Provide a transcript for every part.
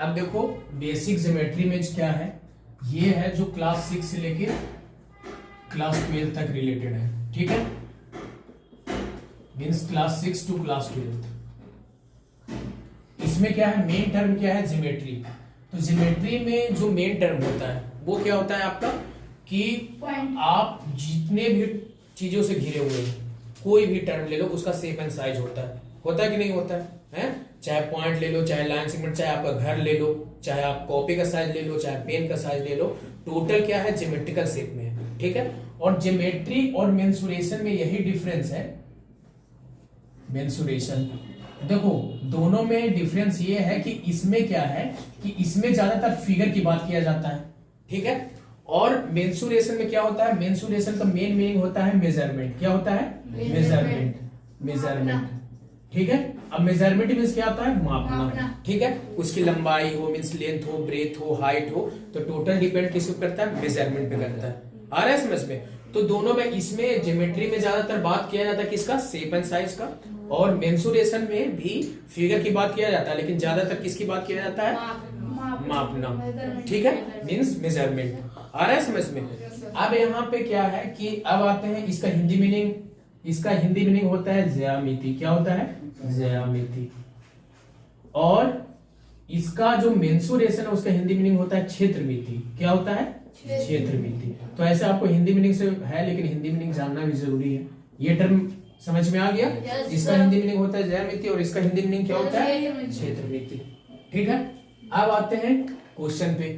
अब देखो basic geometry में क्या है, ये है जो क्लास 6 से लेके क्लास 12 तक रिलेटेड है, ठीक है, मीन्स क्लास 6 टू क्लास 12। इसमें क्या है, मेन टर्म क्या है, ज्योमेट्री। तो ज्योमेट्री में जो मेन टर्म होता है वो क्या होता है आपका, कि आप जितने भी चीजों से घिरे हुए हैं, कोई भी टर्म ले लो, उसका शेप एंड साइज होता है कि नहीं होता है? चाहे पॉइंट ले लो, चाहे लाइन सेगमेंट, चाहे आपका घर ले लो, चाहे आप कॉपी का साइज ले लो, चाहे पेन का साइज ले लो, टोटल क्या है, ज्योमेट्रिकल शेप में है, ठीक है। और ज्योमेट्री और मेंसुरेशन में यही डिफरेंस है। मेंसुरेशन देखो दोनों में डिफरेंस ये है कि इसमें क्या है कि इसमें ज्यादातर फिगर की बात किया जाता है, ठीक है, और मेंसुरेशन में क्या होता है, मेंसुरेशन का मेन मीनिंग होता है मेजरमेंट। क्या होता है, मेजरमेंट, ठीक है। अब मेजरमेंट मीन्स क्या होता है, मापना, ठीक है। उसकी लंबाई हो, मीन्स लेंथ हो, ब्रेथ हो, हाइट हो, तो टोटल डिपेंड किस पे करता है, मेजरमेंट पे करता है। आ रहा है समझ में? तो दोनों में, इसमें ज्योमेट्री में ज्यादातर बात किया जाता है किसका, शेप एंड साइज का, और मेंसुरेशन में भी फिगर की बात किया जाता है, लेकिन ज्यादातर किसकी बात किया जाता है, मापना, ठीक है, मीन्स मेजरमेंट। आ रहा है समझ में? अब यहाँ पे क्या है कि अब आते हैं इसका हिंदी मीनिंग। इसका हिंदी मीनिंग होता है ज्यामिति। क्या होता है, ज्यामिति। और इसका जो मेंसुरेशन है उसका हिंदी मीनिंग होता है क्षेत्रमिति। क्या होता है, क्षेत्रमिति। तो ऐसे आपको हिंदी मीनिंग से है, लेकिन हिंदी मीनिंग जानना भी जरूरी है। ये टर्म समझ में आ गया? इसका हिंदी मीनिंग होता है ज्यामिति और इसका हिंदी मीनिंग क्या होता है, क्षेत्रमिति, ठीक है। अब आते हैं क्वेश्चन पे।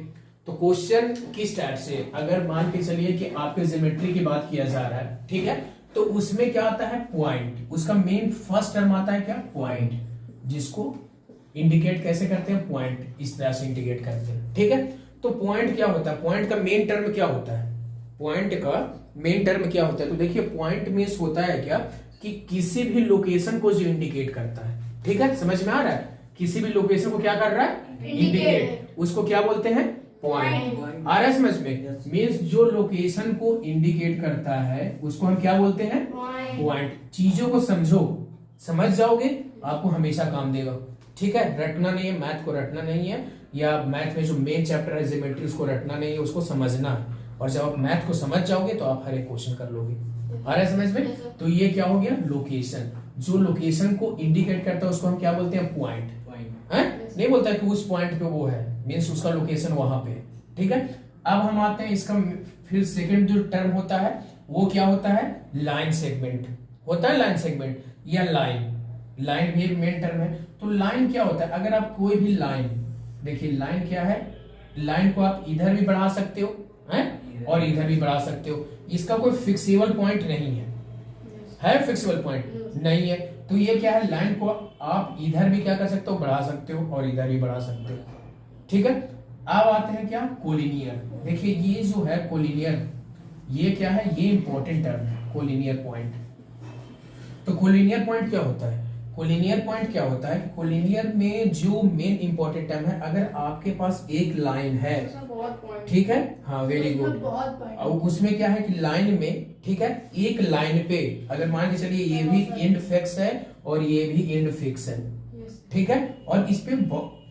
तो क्वेश्चन किस टाइप से, अगर मान के चलिए कि आपके ज्योमेट्री की बात किया जा रहा है, ठीक है, तो उसमें क्या आता है, पॉइंट। उसका मेन फर्स्ट टर्म आता है क्या, पॉइंट, जिसको इंडिकेट कैसे करते हैं, पॉइंट, इस तरह से इंडिकेट करते हैं, ठीक है। तो पॉइंट क्या होता है, पॉइंट का मेन टर्म क्या होता है, पॉइंट का मेन टर्म क्या होता है, तो देखिए पॉइंट मींस होता है क्या, कि किसी भी लोकेशन को जो इंडिकेट करता है, ठीक है, समझ में आ रहा है, किसी भी लोकेशन को क्या कर रहा है, इंडिकेट, उसको क्या बोलते हैं, पॉइंट। आ रहा है समझ में? मीन्स जो लोकेशन को इंडिकेट करता है उसको हम क्या बोलते हैं, पॉइंट। चीजों को समझो, समझ जाओगे आपको हमेशा काम देगा, ठीक है। रटना नहीं है, मैथ को रटना नहीं है, या मैथ में जो मेन चैप्टर है ज्योमेट्री उसको रटना नहीं है, उसको समझना है। और जब आप मैथ को समझ जाओगे तो आप हर एक क्वेश्चन कर लोगे। आ रहा है समझ में? तो ये क्या हो गया, लोकेशन। जो लोकेशन को इंडिकेट करता है उसको हम क्या बोलते हैं, पॉइंट। नहीं बोलता है कि उस पॉइंट पे वो है, मीन्स उसका लोकेशन वहां पे, ठीक है। अब हम आते हैं इसका फिर सेकंड जो टर्म होता है वो क्या होता है, लाइन सेगमेंट होता है। लाइन सेगमेंट या लाइन भी एक मेन टर्म है। तो लाइन क्या होता है, अगर आप कोई भी लाइन, देखिए लाइन क्या है, लाइन को आप इधर भी बढ़ा सकते हो हैं और इधर भी बढ़ा सकते हो। इसका कोई फिक्सेबल पॉइंट नहीं है फिक्सेबल पॉइंट नहीं है। तो ये क्या है, लाइन को आप इधर भी क्या कर सकते हो, बढ़ा सकते हो और इधर भी बढ़ा सकते हो, ठीक है। अब आते हैं क्या, कोलिनियर। देखिए ये जो है कोलिनियर, ये क्या है, ये इंपॉर्टेंट टर्म है, कोलिनियर पॉइंट। तो कोलिनियर पॉइंट क्या होता है, कोलिनियर पॉइंट क्या होता है, कोलिनियर में जो मेन इंपॉर्टेंट टर्म है, अगर आपके पास एक लाइन है, ठीक है, हाँ वेरी गुड, और उसमें क्या है कि लाइन में, ठीक है, एक लाइन पे अगर मान के चलिए ये भी एंड फिक्स है और ये भी एंड फिक्स है, ठीक है, और इस पे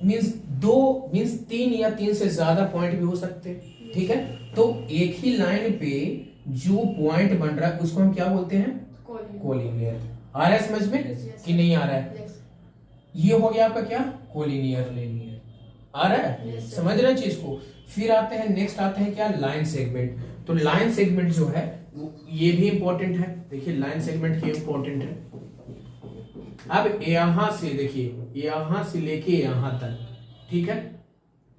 मीन्स 3 या 3 से ज्यादा पॉइंट भी हो सकते हैं, ठीक है। तो एक ही लाइन पे जो पॉइंट बन रहा है उसको हम क्या बोलते हैं, कोलिनियर। आ रहा है समझ में कि नहीं आ रहा है? ये हो गया आपका क्या, कोलिनियर। आ रहा है, समझ रहे हैं चीज को? फिर आते हैं नेक्स्ट, आते हैं क्या, लाइन सेगमेंट। तो लाइन सेगमेंट जो है ये भी इंपॉर्टेंट है। देखिए लाइन सेगमेंट ये इंपॉर्टेंट है। अब यहां से देखिए, यहां से लेके यहां तक, ठीक है,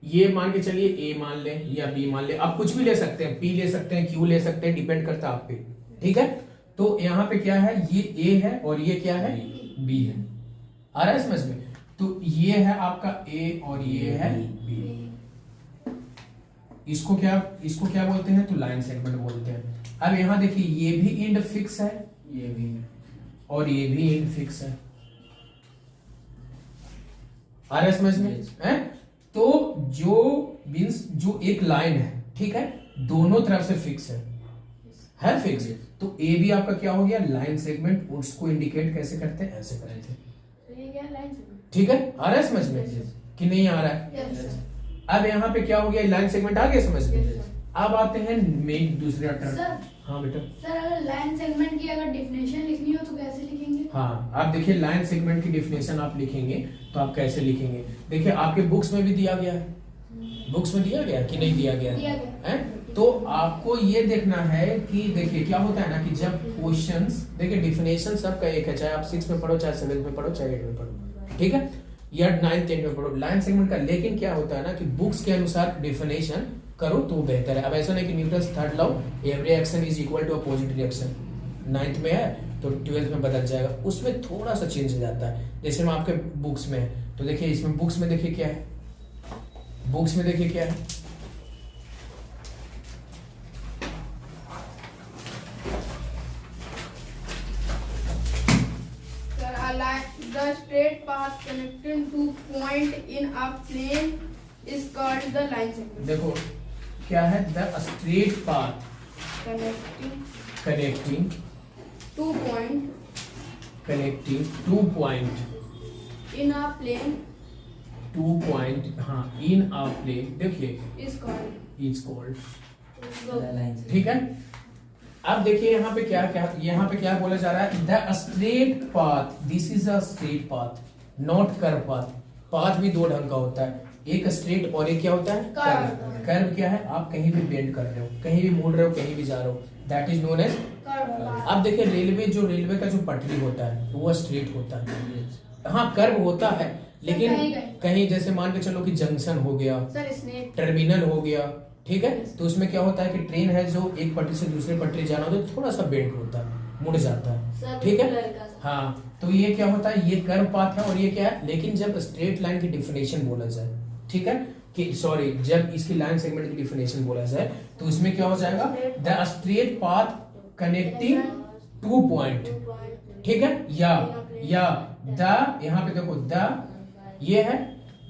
ये मान के चलिए ए मान ले या बी मान ले, आप कुछ भी ले सकते हैं, पी ले सकते हैं, क्यू ले सकते हैं, डिपेंड करता है आप पे, ठीक है। तो यहां पे क्या है, ये ए है और ये क्या है, बी है। आ रहा है समझ में? तो ये है आपका ए और ये है बी। इसको क्या बोलते हैं, तो लाइन सेगमेंट बोलते हैं। अब यहां देखिए ये भी एंड फिक्स है, ये भी और ये भी एंड फिक्स है। आ रहा है समझ में? है? तो जो एक लाइन है, ठीक है, दोनों तरफ से फिक्स है फिक्स। तो ए भी आपका क्या हो गया, लाइन सेगमेंट। उसको इंडिकेट कैसे करते हैं, ऐसे करते हैं, ठीक है। आ रहा है समझ में? कि नहीं आ रहा है? Yes, sir. अब यहाँ पे क्या हो गया, लाइन सेगमेंट आ गया समझ में? Yes, sir. अब आते हैं मेन दूसरा टर्म। सर हाँ बेटा। सर अगर लाइन सेगमेंट की अगर डिफिनेशन लिखनी हो तो कैसे लिखेंगे? हाँ आप देखिए, लाइन सेगमेंट की डिफिनेशन आप लिखेंगे तो आप कैसे लिखेंगे, देखिए आपके बुक्स में भी दिया गया है, बुक्स में दिया गया कि नहीं दिया गया है? तो आपको ये देखना है कि देखिए क्या होता है ना कि जब क्वेश्चंस, देखिए डिफिनेशन सबका एक है, चाहे आप 6 में पढ़ो, चाहे 7 में पढ़ो, चाहे 8 में पढ़ो, ठीक है, या 9 10 में पढ़ो, लाइन सेगमेंट का। लेकिन क्या होता है ना कि बुक्स के अनुसार डिफिनेशन करो तो बेहतर है। अब ऐसा नहीं कि Newton's third law every action is equal to opposite reaction 9th में है तो 12th में बदल जाएगा, उसमें थोड़ा सा चेंज हो जाता है। जैसे हम आपके बुक्स में है तो देखिए इसमें बुक्स में देखिए क्या है, बुक्स में देखिए क्या है, The straight path connecting two point in a plane is called the line segment. देखो क्या है, the straight path connecting two point in a plane हाँ इन अ प्लेन, देखिए is called. ठीक है। अब देखिए यहाँ पे क्या बोला जा रहा है, the straight path, this is a straight path not curve path. Path भी दो ढंग का होता है, एक स्ट्रेट और एक क्या होता है कर्व। कर्व क्या है, आप कहीं भी बेंड कर रहे हो, कहीं भी मुड़ रहे हो, कहीं भी जा रहे हो, that is known as curve. अब देखिए रेलवे का जो पटरी होता है वो स्ट्रेट होता है, हाँ कर्व होता है, लेकिन कहीं जैसे मान के चलो कि जंक्शन हो गया, टर्मिनल हो गया, ठीक है, तो उसमें क्या होता है कि ट्रेन है जो एक पटरी से दूसरे पटरी जाना हो तो थोड़ा सा बेंड होता है, मुड़ जाता है, ठीक है। हाँ तो ये क्या होता है, ये कर्व पाथ है और ये क्या है। लेकिन जब स्ट्रेट लाइन की डिफिनेशन बोला जाए, ठीक है, कि सॉरी जब इसकी लाइन सेगमेंट की डिफिनेशन बोला जाए तो इसमें क्या हो जाएगा, the straight path connecting two point, ठीक है, या द, यहाँ पे देखो द, ये है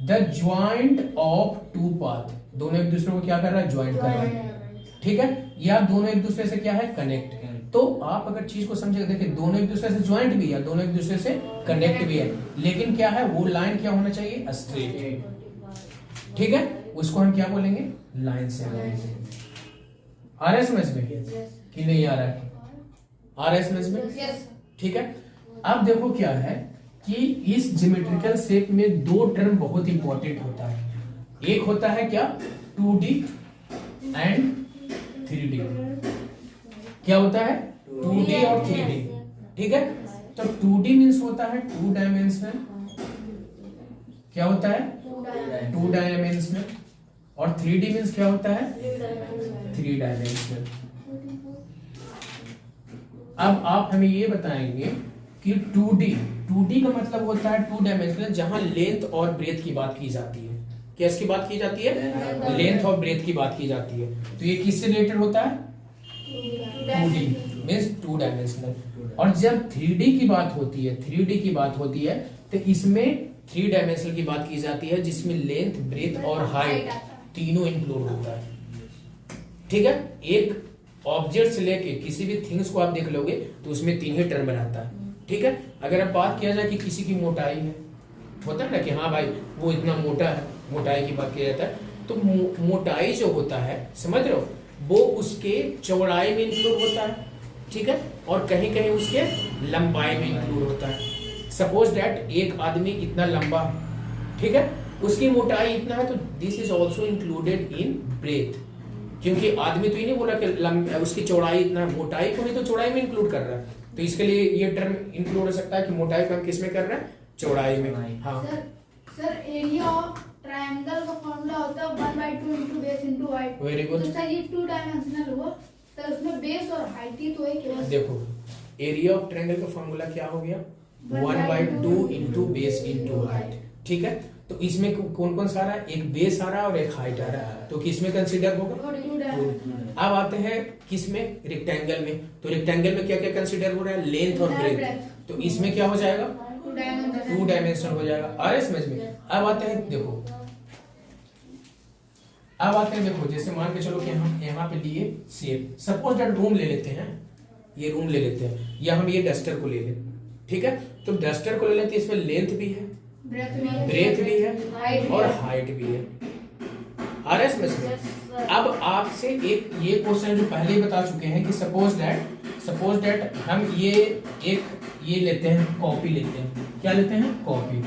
the joint of two path, दोनों एक दूसरे को क्या कर रहा है, ज्वाइंट कर रहा है, ठीक है, या दोनों एक दूसरे से क्या है, कनेक्ट। तो आप अगर चीज को समझे, देखिए दोनों एक दूसरे से ज्वाइंट भी है, दोनों एक दूसरे से कनेक्ट भी है, लेकिन क्या है वो लाइन क्या होना चाहिए, स्ट्रेट, ठीक है, उसको हम क्या बोलेंगे, लाइन से। आ रहा है समझ में कि नहीं आ रहा है? आ रहा है समझ में, ठीक है। अब देखो क्या है कि इस ज्योमेट्रिकल शेप में दो टर्म बहुत इंपॉर्टेंट होता है, एक होता है क्या, 2D एंड 3D। क्या होता है, 2D और 3D, ठीक है। तो 2D मीन्स होता है 2 डायमेंशनल, क्या होता है 2 डायमेंशनल, और 3D मीन्स क्या होता है 3 डायमेंशनल। अब आप हमें ये बताएंगे कि 2D का मतलब होता है 2 डायमेंशनल, जहां लेंथ और ब्रेथ की बात की जाती है। किसकी बात की जाती है, लेंथ और ब्रेथ की बात की जाती है। तो ये किससे रिलेटेड होता है, 2D मीन्स 2 डायमेंशनल। और जब 3D की बात होती है, 3D की बात होती है तो इसमें 3 डायमेंशनल की बात की जाती है, जिसमें लेंथ ब्रेथ और हाइट तीनों इंक्लूड होता है, ठीक है। एक ऑब्जेक्ट से लेके किसी भी थिंग्स को आप देख लोगे तो उसमें 3 ही टर्म रहता है, ठीक है। अगर अब बात किया जाए कि किसी की मोटाई है, होता है ना कि हाँ भाई वो इतना मोटा है, मोटाई की बात किया जाता है, तो मोटाई जो होता है, समझ रहे हो, वो उसके चौड़ाई में इंक्लूड होता है, ठीक है, और कहीं कहीं उसके लंबाई में इंक्लूड होता है। सपोज दैट एक आदमी इतना लंबा है, ठीक है, उसकी मोटाई इतना है, तो this is also included in breadth, क्योंकि आदमी तो ये नहीं बोला कि उसकी चौड़ाई इतना, मोटाई को नहीं तो चौड़ाई में इंक्लूड कर रहा है, तो इसके लिए ये टर्म इंक्लूड हो सकता है कि मोटाई को हम किस में कर रहे हैं, चौड़ाई में। हाँ सर एरिया ऑफ ट्रायंगल का फॉर्मूला होता है 1/2 into base into height. Very good. तो सर ये 2 डायमेंशनल हुआ सर, उसमें बेस और हाइट ही तो है केवल। देखो एरिया ऑफ ट्रायंगल का फॉर्मूला क्या हो गया, 1/2 into बेस into हाइट, ठीक है। तो इसमें कौन कौन सा आ रहा है, एक बेस आ रहा है और एक हाइट आ रहा है, तो किसमें कंसीडर होगा, 2। अब आते हैं किसमें, रेक्टेंगल में। तो रेक्टेंगल में क्या क्या कंसीडर हो रहा है, लेंथ और ब्रेथ, तो इसमें क्या हो जाएगा, 2 डायमेंशनल हो जाएगा। आ रहा है समझ में। अब आते हैं देखो, जैसे मान के चलो कि हम यहाँ पे लिए शेप, सपोज दैट रूम ले लेते हैं, ये रूम ले लेते हैं, या हम ये डस्टर को ले लें, ठीक है। तो डस्टर को ले लेते हैं, इसमें लेंथ भी है ब्रेथ भी है और हाइट भी है। आ रहा है समझ में? अब आपसे एक ये क्वेश्चन जो पहले ही बता चुके हैं कि सपोज दैट हम ये लेते हैं, कॉपी लेते हैं। क्या लेते हैं? कॉपी।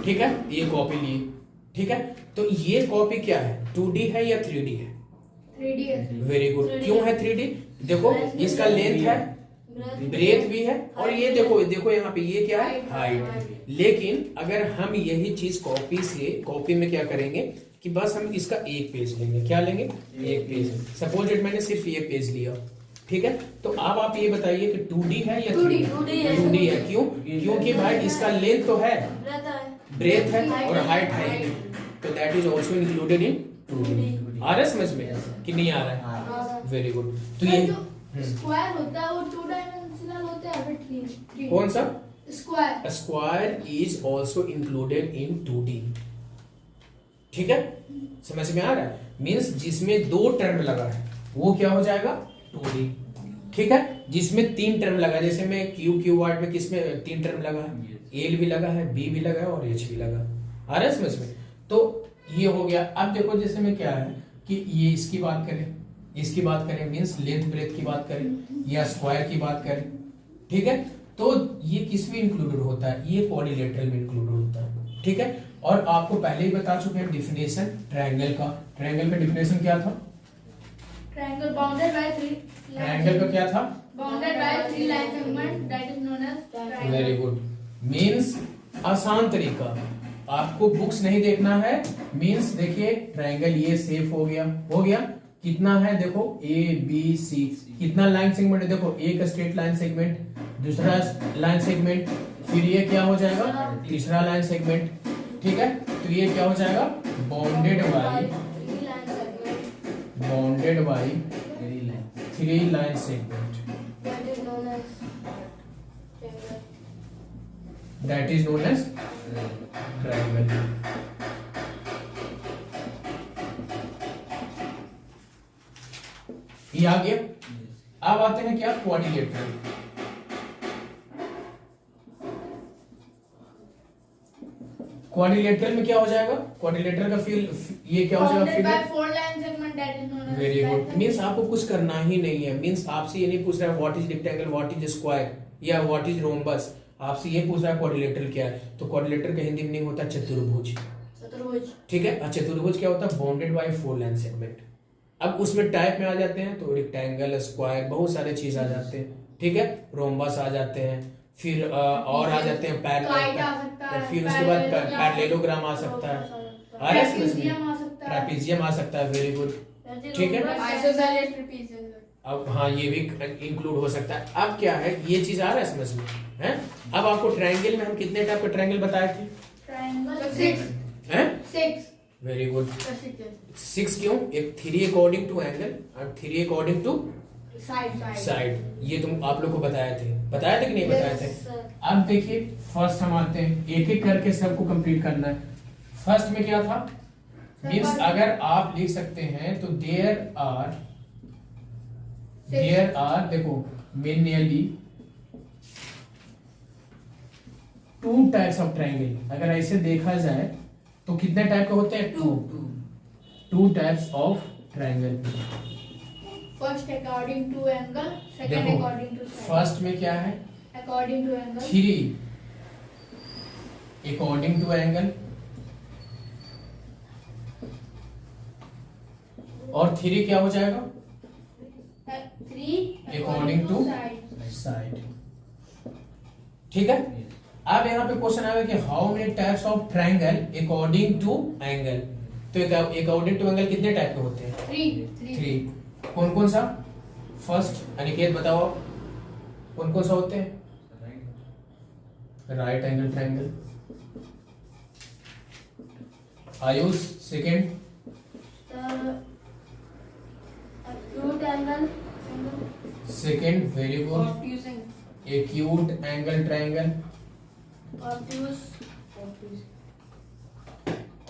ठीक है, ये कॉपी लिए। ठीक है, तो ये कॉपी क्या है? 2D है या 3D है? 3D है। Very good. क्यों है 3D? देखो इसका लेंथ है, ब्रेथ भी है, और ये देखो यहाँ पे ये क्या है? हाइट। लेकिन अगर हम यही चीज कॉपी में क्या करेंगे कि बस हम इसका एक पेज लेंगे। क्या लेंगे? एक पेज। सपोज दैट मैंने सिर्फ ये पेज लिया। ठीक है, तो अब आप ये बताइए कि 2D है या 3D? 2D है। क्यों? क्योंकि भाई इसका लेंथ तो है, ब्रेथ है और हाइट है, तो that is also included in 2D। आ रहा है समझ में कि नहीं आ रहा है? Very good. तो ये स्क्वायर होता है वो 2 डायमेंशनल होता है, बट 3 कौन सा? Square. Square is also included in 2D। ठीक है, समझ में आ रहा है? मीन्स जिसमें 2 टर्म लगा है वो क्या हो जाएगा? 2D। ठीक है, जिसमें 3 टर्म लगा, जैसे में क्यू वार्ड में किसमें 3 टर्म लगा है? एल भी लगा है, बी भी लगा है और एच भी लगा। आ रहा है समझ में? तो ये हो गया। अब देखो जैसे में क्या है कि ये इसकी बात करें मीन्स लेंथ ब्रेथ की बात करें या स्क्वायर की बात करें। ठीक है, तो ये किस में इंक्लूडेड होता है? ये क्वाड्रिलेटरल में इंक्लूडेड होता है। ठीक है, और आपको पहले ही बता चुके हैं डिफिनेशन ट्रायंगल का। ट्रायंगल का डिफिनेशन क्या था? ट्रायंगल बाउंडेड बाय 3 ट्रायंगल का क्या था? Bounded by 3 line segment, that is known as triangle. Very good. Means आसान तरीका, आपको बुक्स नहीं देखना है। मीन्स देखिए ट्रायंगल ये सेफ हो गया। कितना है? देखो ए बी सी, कितना लाइन सेगमेंट है? देखो एक स्ट्रेट लाइन सेगमेंट, दूसरा लाइन सेगमेंट, फिर ये क्या हो जाएगा? तीसरा लाइन सेगमेंट। ठीक है, तो ये क्या हो जाएगा? Bounded by 3 line segment, that is known as triangle. ये आ गया। अब आते हैं क्या? क्वाड्रिलेटरल। क्वाड्रिलेटरल में क्या हो जाएगा? क्वाड्रिलेटरल का ये क्या हो जाएगा? Bounded by 4 line segment, that is known as. Very good. Means आपको कुछ करना ही नहीं है। मींस आपसे ये नहीं पूछ रहा है what is rectangle, what is square या व्हाट इज रोम्बस। आपसे ये पूछ रहा है क्वाड्रिलेटरल क्या है। तो क्वाड्रिलेटरल का हिंदी में नहीं होता चतुर्भुज। ठीक है, चतुर्भुज क्या होता है? Bounded by 4 line segment. अब उसमें टाइप में आ जाते हैं तो रेक्टेंगल, स्क्वायर, बहुत सारे चीज आ जाते हैं। ठीक है, रोम्बस आ जाते हैं, फिर और आ जाते हैं फिर उसके बाद पैरेललोग्राम आ सकता है, ट्रेपेजियम आ सकता है। Very good. ठीक है, आइसोसेलेस ट्रेपेजियम। अब हाँ ये भी इंक्लूड हो सकता है। अब क्या है, ये चीज आ रहा है समझ में? है? अब आपको ट्रायंगल में हम कितने टाइप के ट्रायंगल बताए थे? ट्रायंगल 6। Very good. 6 क्यों? एक 3 अकॉर्डिंग टू एंगल और 3 अकॉर्डिंग टू साइड। ये तुम आप लोग को बताए थे कि नहीं बताए थे? अब देखिए फर्स्ट हम आते हैं, एक एक करके सबको कंप्लीट करना है। फर्स्ट में क्या था? मीन्स अगर आप लिख सकते हैं तो देयर आर देखो मेनली 2 टाइप्स ऑफ ट्रायंगल। अगर ऐसे देखा जाए तो कितने टाइप के होते हैं? 2 types of triangle. First according to angle, second देखो अकॉर्डिंग टू साइड। फर्स्ट में क्या है? According to angle. 3 according to angle और 3 क्या हो जाएगा? 3 अकॉर्डिंग टू साइड। ठीक है, अब यहाँ पे क्वेश्चन आएगा कि how many types of triangle according to angle. तो अकॉर्डिंग टू एंगल कितने टाइप के होते हैं? 3। कौन कौन सा? फर्स्ट अनिकेत बताओ कौन कौन सा होते हैं? Right angle triangle. Ayush second? Acute angle. Second, very good. Acute angle triangle.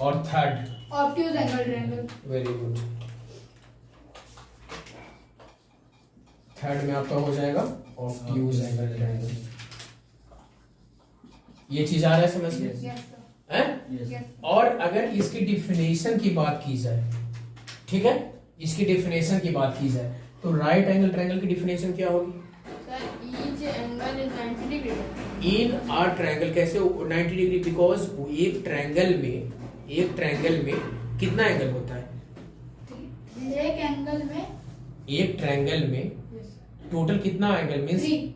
और third obtuse angle triangle. Very good. Third में आपका हो जाएगा ऑब्ट्यूज एंगल ट्रायंगल। ये चीज आ रहा है समझ में? है? Yes. और अगर इसकी डिफिनेशन की बात की जाए, ठीक है, इसकी डिफिनेशन की बात की जाए तो राइट एंगल ट्रायंगल की डिफिनेशन क्या होगी? Sir, each angle is 90 degree. In are triangle कैसे 90 डिग्री? बिकॉज एक ट्रायंगल में कितना एंगल होता है? एक एंगल में एक ट्रायंगल में टोटल कितना एंगल मींस 3.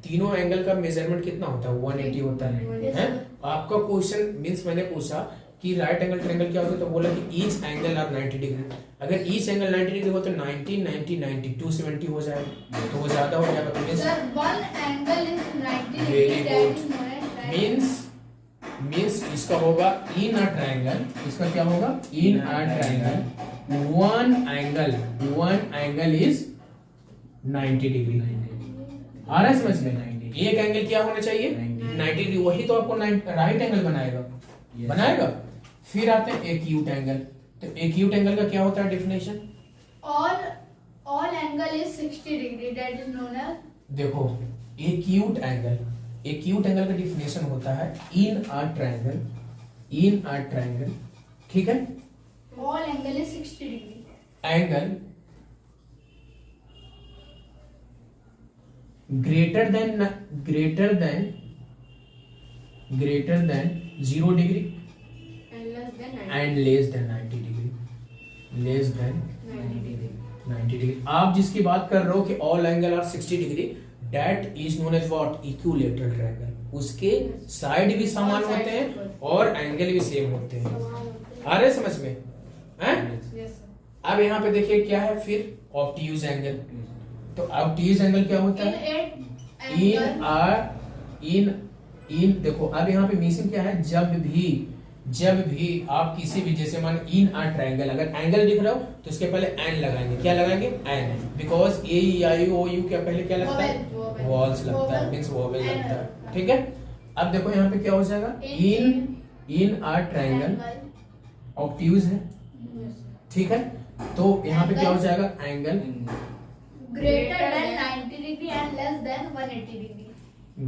तीनों एंगल का मेजरमेंट कितना होता है? 180 होता Yes, है? sir. आपका क्वेश्चन मींस मैंने पूछा कि राइट एंगल ट्रायंगल क्या होता है, तो बोला कि ईच एंगल आर 90 डिग्री। अगर ईच एंगल 90 डिग्री हो तो 90 90 90 270 हो जाएगा, तो वो ज्यादा हो जाएगा। तो Sir, one angle is 90 Very degree. That good. is known as triangle. Means इसका होगा इन अ ट्रायंगल, इसका क्या होगा? In a triangle one angle is 90 degree. आ रहा है समझ में? एक एंगल क्या होना चाहिए? 90 डिग्री। वही तो आपको राइट एंगल बनाएगा। फिर आते हैं एक्यूट एंगल। तो एक्यूट एंगल का क्या होता है definition? All angle is 60 degree. That is known as. देखो एक्यूट एंगल का डिफिनेशन होता है इन अ ट्रायंगल, ठीक है? All angle is 60 degree. Angle greater than 0 degree And less than 90. and less than 90 degree, less than 90 degree. 90 degree. आप जिसकी बात कर रहे हो कि all angle are 60 degree, that is known as what? Equilateral triangle. उसके साइड भी समान होते हैं और एंगल भी सेम होते हैं। आ रहे समझ में? हैं? Yes, sir. अब यहाँ पे देखिए क्या है फिर ऑब्ट्यूज एंगल। तो ऑब्ट्यूज एंगल क्या होता है? इन देखो अब यहाँ पे मिसिंग क्या है? जब भी आप किसी भी जैसे मान इन आ ट्रायंगल, अगर एंगल दिख रहा हो तो उसके पहले एन लगाएंगे। क्या लगाएंगे? An. Because A I O U क्या पहले क्या लगता है? Vowel. वॉल्स लगता है, मींस वोवेल लगता है, ठीक है? अब देखो यहाँ पे क्या हो जाएगा? इन आ ट्रायंगल ऑब्ट्यूज है, ठीक है? तो यहाँ पे क्या हो जाएगा? Angle Greater than 90 degree and less than 180 degree.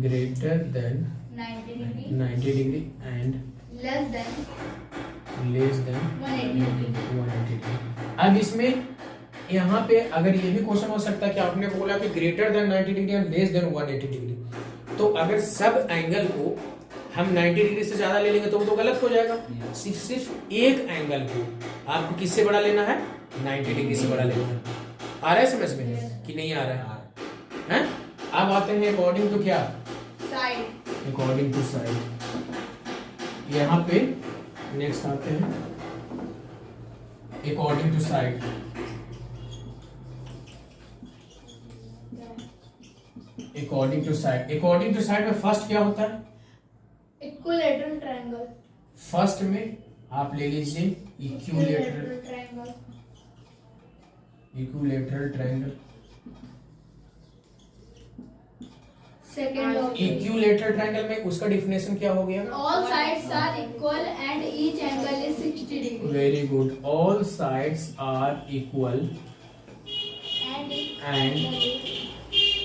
Greater than 90 degree. 90 degree and Less than less than 180 degree. 180 degree. अब इसमें यहाँ पे अगर ये भी क्वेश्चन हो सकता है कि आपने बोला कि greater than 90 degree and less than 180 degree, तो अगर सब एंगल को हम 90 डिग्री से ज्यादा ले लेंगे तो वो तो गलत हो जाएगा। सिर्फ एक एंगल को आपको किससे बड़ा लेना है? 90 डिग्री से बड़ा लेना है। आ रहा है समझ में कि नहीं आ रहा है? हैं? अब आते हैं अकॉर्डिंग टू क्या? Side. According to side. यहाँ पे नेक्स्ट आते हैं according to side. According to side में फर्स्ट क्या होता है? Equilateral triangle. फर्स्ट में आप ले लीजिए triangle. Equilateral triangle. Second option. Equilateral triangle में उसका डिफिनेशन क्या हो गया? All sides are equal and each angle is 60 degree. Very good. All sides are equal And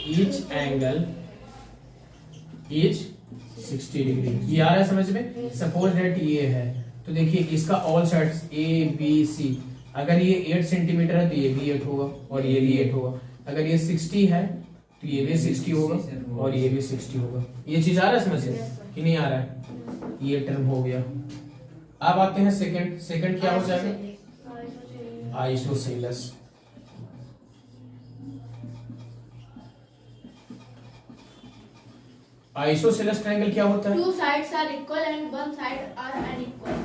each angle is 60 degree. ये आ रहा है समझ में? सपोज दैट ये है तो देखिए इसका all sides A B C, अगर ये 8 सेंटीमीटर है तो ये भी 8 होगा और ये भी 8 होगा। अगर ये 60 है तो ये भी 60 होगा और ये भी 60 होगा। ये चीज आ रहा है समझ में कि नहीं आ रहा है? ये टर्म हो गया। अब आते हैं सेकंड क्या हो जाएगा? आइसोसेलेस। आइसोसेलेस ट्रायंगल क्या होता है? two sides are equal and one side are unequal.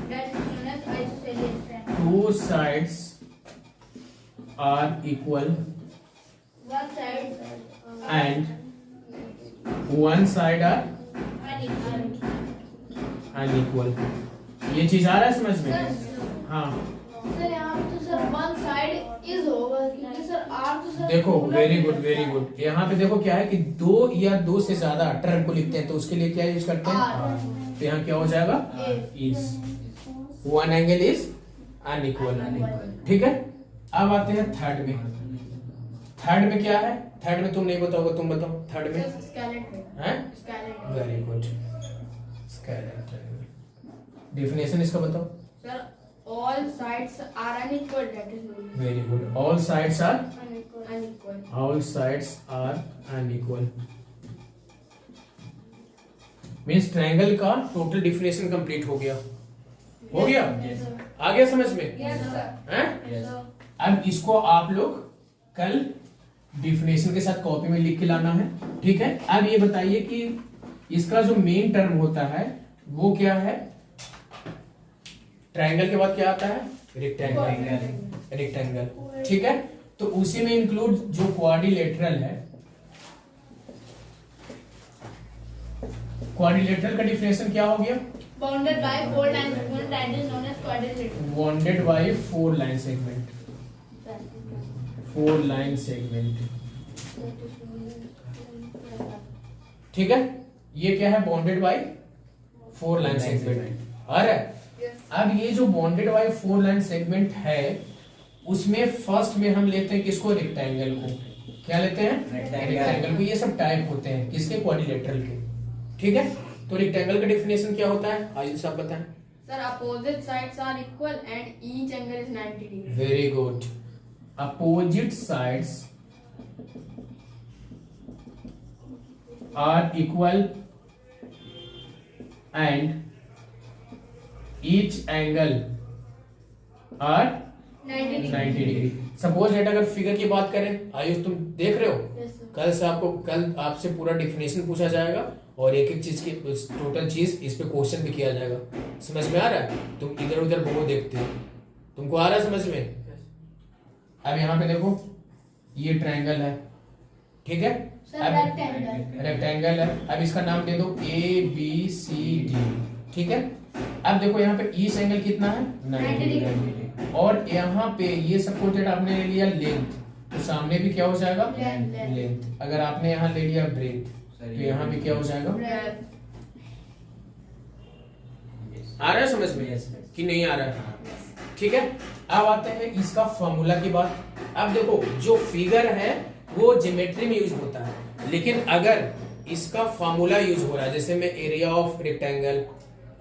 That is known as isosceles triangle. Two sides are equal One side and one side are unequal. unequal। ये चीज आ रहा है समझ में? Sir, हाँ सर यहाँ पे तो सर one side is होगा क्योंकि सर R तो सर देखो पूरा वेरी गुड। यहाँ पे देखो क्या है कि दो या दो से ज्यादा टर्म को लिखते हैं तो उसके लिए क्या यूज करते हैं? R. तो यहाँ क्या हो जाएगा? Is one angle is unequal. ठीक है। अब आते हैं थर्ड में क्या है? थर्ड में तुम नहीं बताओगे, तुम बताओ थर्ड में स्केलेट हैं? स्केलेट वेरी गुड। स्केलेट ट्रायंगल। डेफिनेशन इसका बताओ। Sir, all sides are unequal. That is known as very good, all sides are unequal. All sides are unequal means triangle का टोटल डेफिनेशन कंप्लीट हो गया। हो गया? Yes, sir. आ गया समझ में? Yes, sir. हैं? Yes, sir. अब इसको आप लोग कल डिफिनेशन के साथ कॉपी में लिख के लाना है, ठीक है। अब ये बताइए कि इसका जो मेन टर्म होता है वो क्या है? ट्रायंगल के बाद क्या आता है? रेक्टेंगल। रेक्टेंगल, ठीक है। तो उसी में इंक्लूड जो क्वाड्रिलेटरल है, क्वाड्रिलेटरल का डिफिनेशन क्या हो गया? Bounded by four line segment that is known as quadrilateral. Bounded by 4 line segment, 4 line segment, ठीक है। ये क्या है? Bounded by 4 line segment. आ रहा है? अब ये जो बॉन्डेड बाय 4 लाइन सेगमेंट है उसमें फर्स्ट में हम लेते हैं किसको? रेक्टेंगल को। क्या लेते हैं? रेक्टेंगल को। ये सब टाइप होते हैं किसके? क्वाड्रिलेटरल के, ठीक है। तो रेक्टेंगल का डेफिनेशन क्या होता है? आइए सब बताएं। Sir, opposite sides are equal and each angle is 90 degrees. Very good. Opposite sides are equal and each angle are 90 degrees. 90 degree. Suppose that अगर फिगर की बात करें, आयुष तुम देख रहे हो, Yes, sir. कल आपसे पूरा डिफिनेशन पूछा जाएगा और एक एक चीज की टोटल चीज इस पे क्वेश्चन भी किया जाएगा। समझ में आ रहा है? तुम इधर उधर बहुत देखते हो, तुमको आ रहा है समझ में? अब यहाँ पे देखो ये ट्रायंगल है, ठीक है। Sir, अब rectangle. रेक्टेंगल है। अब इसका नाम दे दो ABCD, ठीक है। अब देखो यहाँ पे ईच एंगल कितना है? 90 डिग्री। और यहाँ पे ये सपोज डेट आपने ले लिया लेंथ, तो सामने भी क्या हो जाएगा? Length. लेंथ। अगर आपने यहाँ ले लिया ब्रेथ, तो यहाँ भी क्या हो जाएगा? Breadth. आ रहा है समझ में कि नहीं आ रहा है? ठीक है। अब आते हैं इसका फॉर्मूला की बात। अब देखो जो फिगर है वो ज्योमेट्री में यूज होता है, लेकिन अगर इसका फॉर्मूला यूज हो रहा है, जैसे में एरिया ऑफ रेक्टेंगल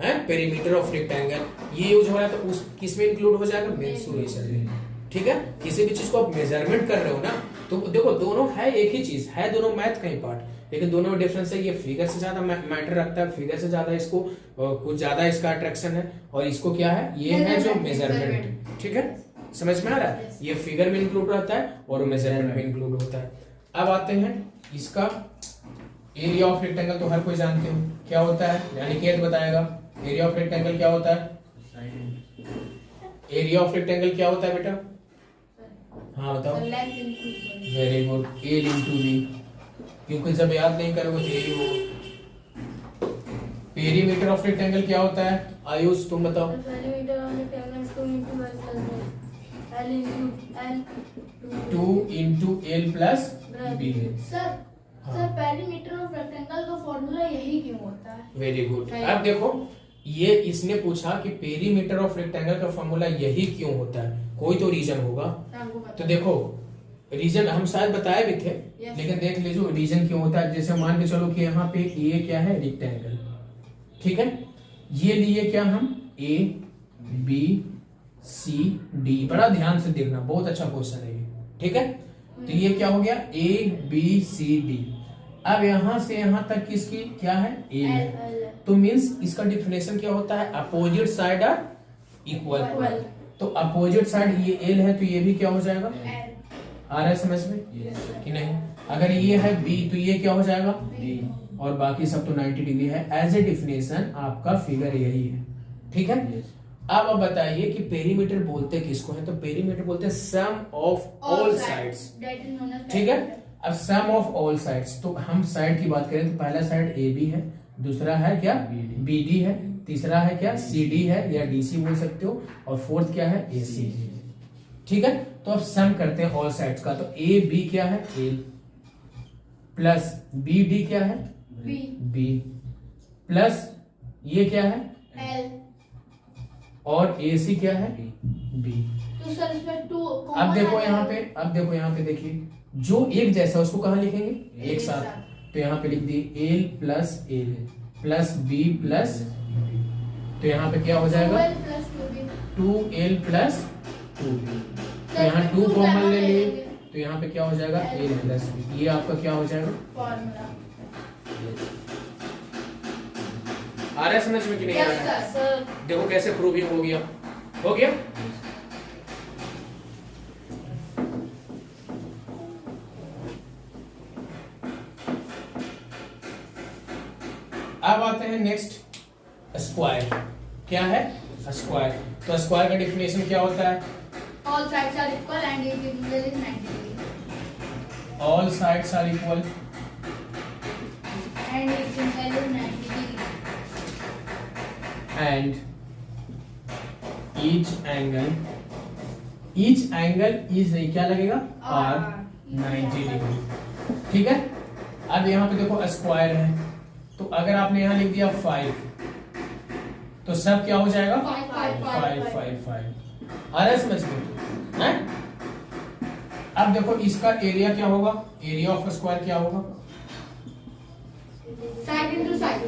है, पेरीमीटर ऑफ रेक्टेंगल, ये यूज हो रहा है, तो उस किस में इंक्लूड हो जाएगा? मेंसुरेशन में, ठीक है। किसी भी चीज को आप मेजरमेंट कर रहे हो ना, तो देखो दोनों है एक ही चीज है, दोनों मैथ का ही पार्ट, लेकिन दोनों में डिफरेंस है। ये फिगर से ज्यादा मैटर रखता है, फिगर से ज्यादा इसको कुछ ज्यादा इसका अट्रैक्शन है, और इसको क्या है? ये है जो मेजरमेंट, ठीक है। समझ में आ रहा है? ये फिगर में इंक्लूड रहता है और मेजरमेंट में इंक्लूड होता है। अब आते हैं इसका एरिया ऑफ रेक्टेंगल, तो हर कोई जानते हो क्या होता है, यानी कि बताएगा एरिया ऑफ रेक्टेंगल क्या होता है? एरिया ऑफ रेक्टेंगल क्या होता है बेटा? हाँ बताओ। Length into width. Very good, L into B, क्योंकि जब याद नहीं करोगे तो यही होगा। पेरीमीटर ऑफ रेक्टेंगल क्या होता है? आयुष तुम बताओ। Perimeter of rectangle 2 into L plus L into L. 2 into L plus B. Sir sir perimeter of rectangle का फॉर्मूला यही क्यों होता है? Very good. अब देखो ये इसने पूछा कि पेरीमीटर ऑफ रेक्टेंगल का फॉर्मूला यही क्यों होता है, कोई तो रीजन होगा। तो देखो रीजन हम शायद बताए भी थे, Yes. लेकिन देख लीजिए रीजन क्यों होता है। जैसे मान के चलो कि यहाँ पे ये क्या है? रेक्टेंगल, ठीक है। ये लिए क्या हम? A B C D, बड़ा ध्यान से देखना, बहुत अच्छा क्वेश्चन है ये, ठीक है। तो ये क्या हो गया? A B C D। अब यहाँ से यहाँ तक किसकी क्या है? A है। तो मीन्स इसका डिफिनेशन क्या होता है? Opposite side are equal. तो अपोजिट साइड ये एल है, तो ये भी क्या हो जाएगा? आ रहा है समझ में कि नहीं? अगर ये है बी, तो ये क्या हो जाएगा? और बाकी सब तो 90 डिग्री है। एज ए डिफिनेशन आपका फिगर यही है, ठीक है। अब बताइए कि पेरीमीटर बोलते किसको है? तो पेरीमीटर बोलते हैं sum of all sides, That is known as ठीक है। अब सम ऑफ ऑल साइड्स, तो हम साइड की बात करें तो पहला साइड ए बी है, दूसरा है क्या? बी डी है, तीसरा है क्या? सी डी है या डी सी बोल सकते हो, और फोर्थ क्या है? ए सी, ठीक है। तो अब सम करते हैं ऑल साइड्स का। तो ए बी क्या है? एल प्लस बी डी क्या है? B बी प्लस ये क्या है? L। और ए सी क्या है? बी। तो सर इसमें 2 अब देखो यहाँ पे देखिए, जो एक जैसा उसको कहाँ लिखेंगे? एक साथ। तो यहाँ पे लिख दिए L plus L plus B plus B. तो यहाँ पे क्या हो जाएगा 2l plus 2b। 2l plus 2b। तो यहाँ 2 कॉमन ले लिए, तो यहाँ पे क्या हो जाएगा l प्लस b। ये आपका क्या हो जाएगा फॉर्मूला। आ रहा है समझ में कि नहीं आ यस रहा है? सर। देखो कैसे प्रूविंग हो गया, हो गया। अब आते हैं नेक्स्ट स्क्वायर। क्या है स्क्वायर? तो स्क्वायर का डेफिनेशन क्या होता है? All sides are equal and each angle is 90 degree. All sides are equal And each angle is 90 degree. And each angle is क्या लगेगा आर 90 डिग्री। ठीक है। अब यहाँ पे देखो स्क्वायर है, तो अगर आपने यहाँ लिख दिया 5 तो सब क्या हो जाएगा 5 5 5। आ रहा है समझ में? हैं? अब देखो इसका एरिया क्या होगा, एरिया ऑफ स्क्वायर क्या होगा Side into side.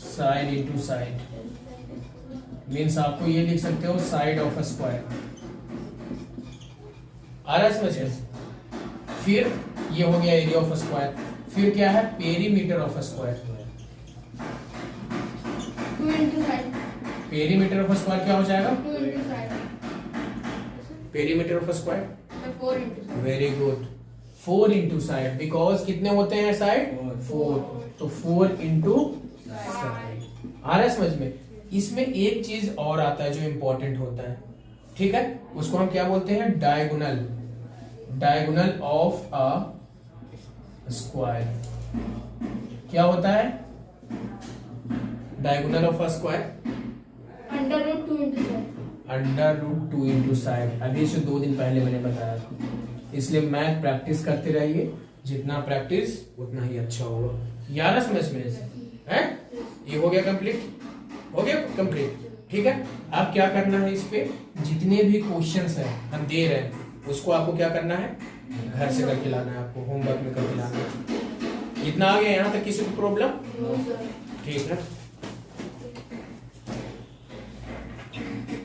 Side into side, means आपको ये लिख सकते हो साइड ऑफ स्क्वायर। आ रहा है समझ में? फिर ये हो गया एरिया ऑफ स्क्वायर। फिर क्या है perimeter of square. 2 into side. Perimeter of square क्या हो जाएगा 2 into side. Perimeter of square 4 into side. Very good 4 into side, because कितने होते हैं साइड 4, तो 4 इंटू साइड। आ रहा है समझ में? इसमें एक चीज और आता है जो इंपॉर्टेंट होता है, ठीक है, उसको हम क्या बोलते हैं diagonal, diagonal of a square. क्या होता है diagonal of a square? Under root 2 into side. Under root 2 into side. अभी से 2 दिन पहले मैंने बताया था, इसलिए मैथ प्रैक्टिस करते रहिए, जितना प्रैक्टिस उतना ही अच्छा होगा। यार समझ में है? ये हो गया कंप्लीट, हो गया कंप्लीट। ठीक है। अब क्या करना है, इस पे जितने भी क्वेश्चंस हैं हम दे रहे हैं उसको आपको क्या करना है घर से करके लाना है, आपको होमवर्क में करके लाना है। इतना आ गया यहाँ तक, किसी को प्रॉब्लम? No sir. ठीक है।